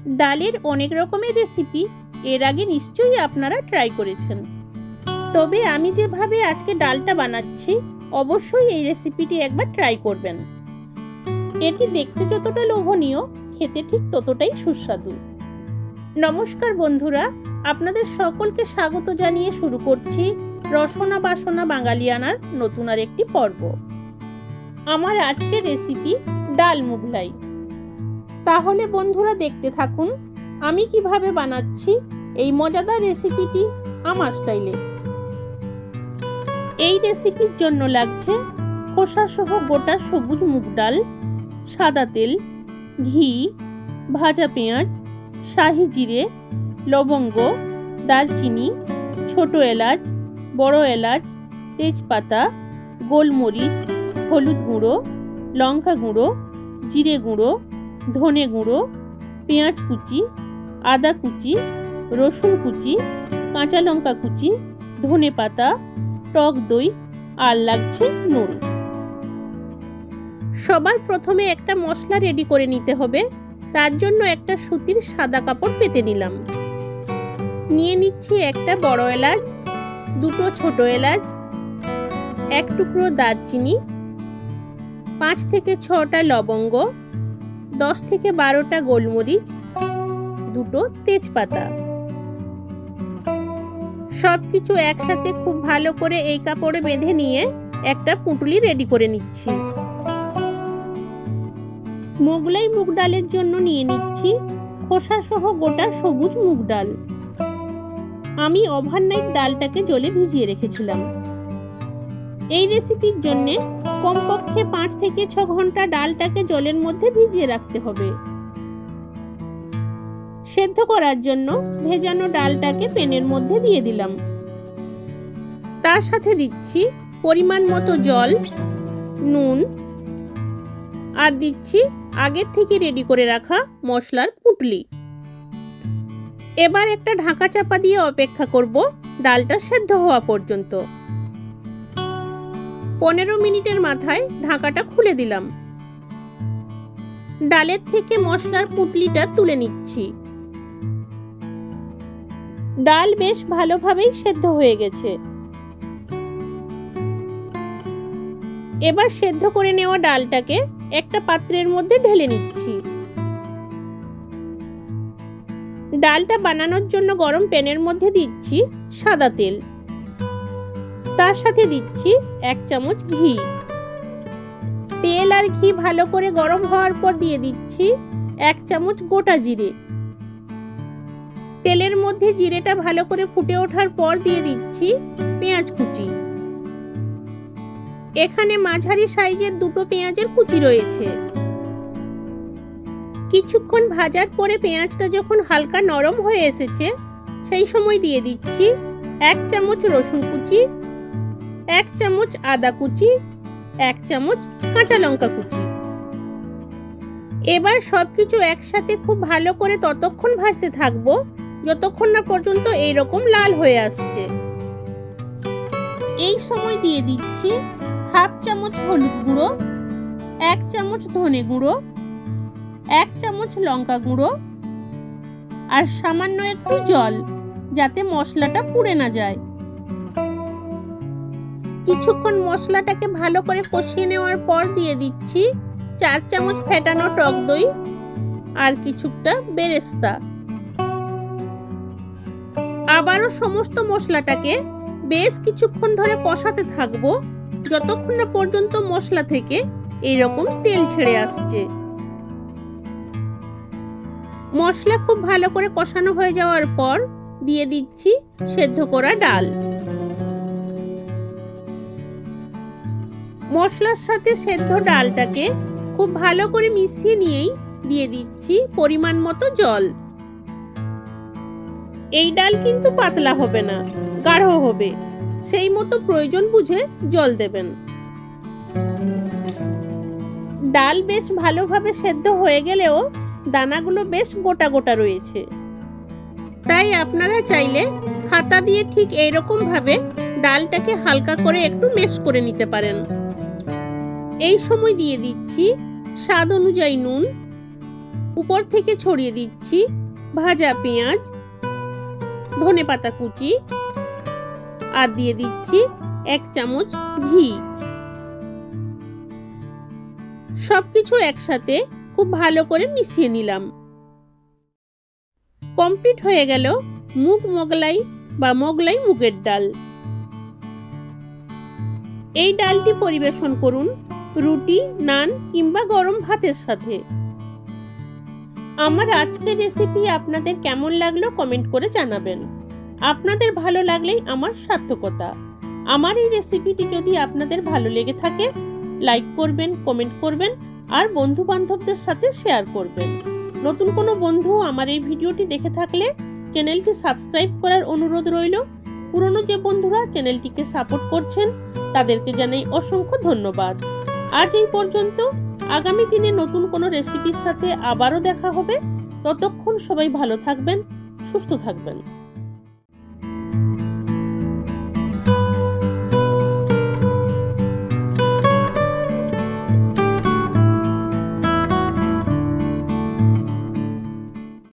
ডালের অনেক রকমের রেসিপি এর আগে নিশ্চয়ই আপনারা ট্রাই করেছেন, তবে আমি যেভাবে আজকে ডালটা বানাচ্ছি অবশ্যই এই রেসিপিটি একবার ট্রাই করবেন। এটি দেখতে যতটা লোভনীয়, খেতে ঠিক ততটাই সুস্বাদু। নমস্কার বন্ধুরা, আপনাদের সকলকে স্বাগত জানিয়ে শুরু করছি রসনা বাসনা বাঙালিয়ানার নতুন আর একটি পর্ব। আমার আজকের রেসিপি ডাল মুগলাই। তাহলে বন্ধুরা দেখতে থাকুন আমি কিভাবে বানাচ্ছি এই মজাদার রেসিপিটি আমার স্টাইলে। এই রেসিপির জন্য লাগছে খোসা সহ গোটা সবুজ মুগ ডাল, সাদা তেল, ঘি, ভাজা পেঁয়াজ, শাহি জিরে, লবঙ্গ, দারচিনি, ছোট এলাচ, বড় এলাচ, তেজপাতা, গোলমরিচ, হলুদ গুঁড়ো, লঙ্কা গুঁড়ো, জিরে গুঁড়ো, ধনে গুঁড়ো, পেঁয়াজ কুচি, আদা কুচি, রসুন কুচি, কাঁচা লঙ্কা কুচি, ধনে পাতা, টক দই আর লাগছে নুন। সবার প্রথমে একটা মশলা রেডি করে নিতে হবে। তার জন্য একটা সুতির সাদা কাপড় পেতে নিলাম। নিয়ে নিচ্ছি একটা বড় এলাচ, দুটো ছোট এলাচ, এক টুকরো দারচিনি, 5 থেকে 6টা লবঙ্গ, 10 থেকে 12টা গোলমরিচ, দুটো তেজপাতা। সবকিছু একসাথে খুব ভালো করে এই কাপড়ে বেঁধে নিয়ে একটা পুঁটুলি রেডি করে নিচ্ছি। মোগলাই মুগ ডালের জন্য নিয়ে নিচ্ছি খোসা সহ গোটা সবুজ মুগ ডাল। আমি ওভারনাইট ডালটাকে জলে ভিজিয়ে রেখেছিলাম। এই রেসিপির জন্য কমপক্ষে 5 থেকে 6 ঘন্টা ডালটাকে জলের মধ্যে ভিজিয়ে রাখতে হবে। সেদ্ধ করার জন্য ভেজানো ডালটাকে প্যানের মধ্যে দিয়ে দিলাম। তার সাথে দিচ্ছি পরিমাণ মতো জল, নুন আর দিচ্ছি আগের থেকে রেডি করে রাখা মশলার পুঁটলি। এবার একটা ঢাকা চাপা দিয়ে অপেক্ষা করব ডালটা সেদ্ধ হওয়া পর্যন্ত। 15 মিনিটের মাথায় ঢাকাটা খুলে দিলাম। ডালের থেকে মশলার পুঁটলিটা তুলে নিচ্ছি। ডাল বেশ ভালোভাবেই সেদ্ধ হয়ে গেছে। এবার সেদ্ধ করে নেওয়া ডালটাকে একটা পাত্রের মধ্যে ঢেলে নিচ্ছি। ডালটা বানানোর জন্য গরম প্যানের মধ্যে দিচ্ছি সাদা তেল। তার সাথে দিচ্ছি 1 চামচ ঘি। তেল আর ঘি ভালো করে গরম হওয়ার পর দিয়ে দিচ্ছি 1 চামচ গোটা জিরে। তেলের মধ্যে জিরেটা ভালো করে ফুটে ওঠার পর দিয়ে দিচ্ছি পেঁয়াজ কুচি। এখানে মাঝারি সাইজের দুটো পেঁয়াজের কুচি রয়েছে। কিছুক্ষণ ভাজার পরে পেঁয়াজটা যখন হালকা নরম হয়ে এসেছে সেই সময় দিয়ে দিচ্ছি 1 চামচ রসুন কুচি, 1 চামচ আদা কুচি, 1 চামচ কাঁচা লঙ্কা কুচি। এবার সবকিছু একসাথে খুব ভালো করে ততক্ষণ ভাজতে থাকবো যতক্ষণ না পর্যন্ত এইরকম লাল হয়ে আসছে। এই সময় দিয়ে দিচ্ছি 1/2 চামচ হলুদ গুঁড়ো, 1 চামচ ধনে গুঁড়ো, 1 চামচ লঙ্কা গুঁড়ো আর সামান্য একটু জল, যাতে মশলাটা পুড়ে না যায়। কিছুক্ষণ মশলাটাকে ভালো করে কষিয়ে নেওয়ার পর দিয়ে দিচ্ছি 4 চামচ ফেটানো টক দই আর কিছুটা বেরেস্তা। আবারও সমস্ত মশলাটাকে বেশ কিছুক্ষণ ধরে কষাতে থাকবো যতক্ষণ না পর্যন্ত মশলা থেকে এইরকম তেল ছেড়ে আসছে। মশলা খুব ভালো করে কষানো হয়ে যাওয়ার পর দিয়ে দিচ্ছি সেদ্ধ করা ডাল। মশলার সাথে সেদ্ধ ডালটাকে খুব ভালো করে মিশিয়ে নিয়েই দিয়ে দিচ্ছি পরিমাণ মতো জল। এই ডাল কিন্তু পাতলা হবে না, গাঢ় হবে, সেই মতো প্রয়োজন বুঝে জল দেবেন। ডাল বেশ ভালোভাবে সেদ্ধ হয়ে গেলেও দানাগুলো বেশ গোটা গোটা রয়েছে, তাই আপনারা চাইলে হাতা দিয়ে ঠিক এইরকম ভাবে ডালটাকে হালকা করে একটু ম্যাশ করে নিতে পারেন। এই সময় দিয়ে দিচ্ছি স্বাদ অনুযায়ী নুন, উপর থেকে ছড়িয়ে দিচ্ছি ভাজা পেঁয়াজ, ধনেপাতা কুচি আর দিয়ে দিচ্ছি 1 চামচ ঘি। সবকিছু একসাথে খুব ভালো করে মিশিয়ে নিলাম। কমপ্লিট হয়ে গেল মুগ মোগলাই বা মোগলাই মুগের ডাল। এই ডালটি পরিবেশন করুন রুটি, নান কিংবা গরম ভাতের সাথে। আমার আজকের রেসিপি আপনাদের কেমন লাগলো কমেন্ট করে জানাবেন। আপনাদের ভালো লাগলেই আমার সার্থকতা। আমার এই রেসিপিটি যদি আপনাদের ভালো লেগে থাকে লাইক করবেন, কমেন্ট করবেন আর বন্ধু বান্ধবদের সাথে শেয়ার করবেন। নতুন কোনো বন্ধু আমার এই ভিডিওটি দেখে থাকলে চ্যানেলটি সাবস্ক্রাইব করার অনুরোধ রইল। পুরনো যে বন্ধুরা চ্যানেলটিকে সাপোর্ট করছেন তাদেরকে জানাই অসংখ্য ধন্যবাদ। আজ এই পর্যন্ত। আগামী দিনে নতুন কোনো রেসিপির সাথে আবারও দেখা হবে। ততক্ষণ সবাই ভালো থাকবেন, সুস্থ থাকবেন।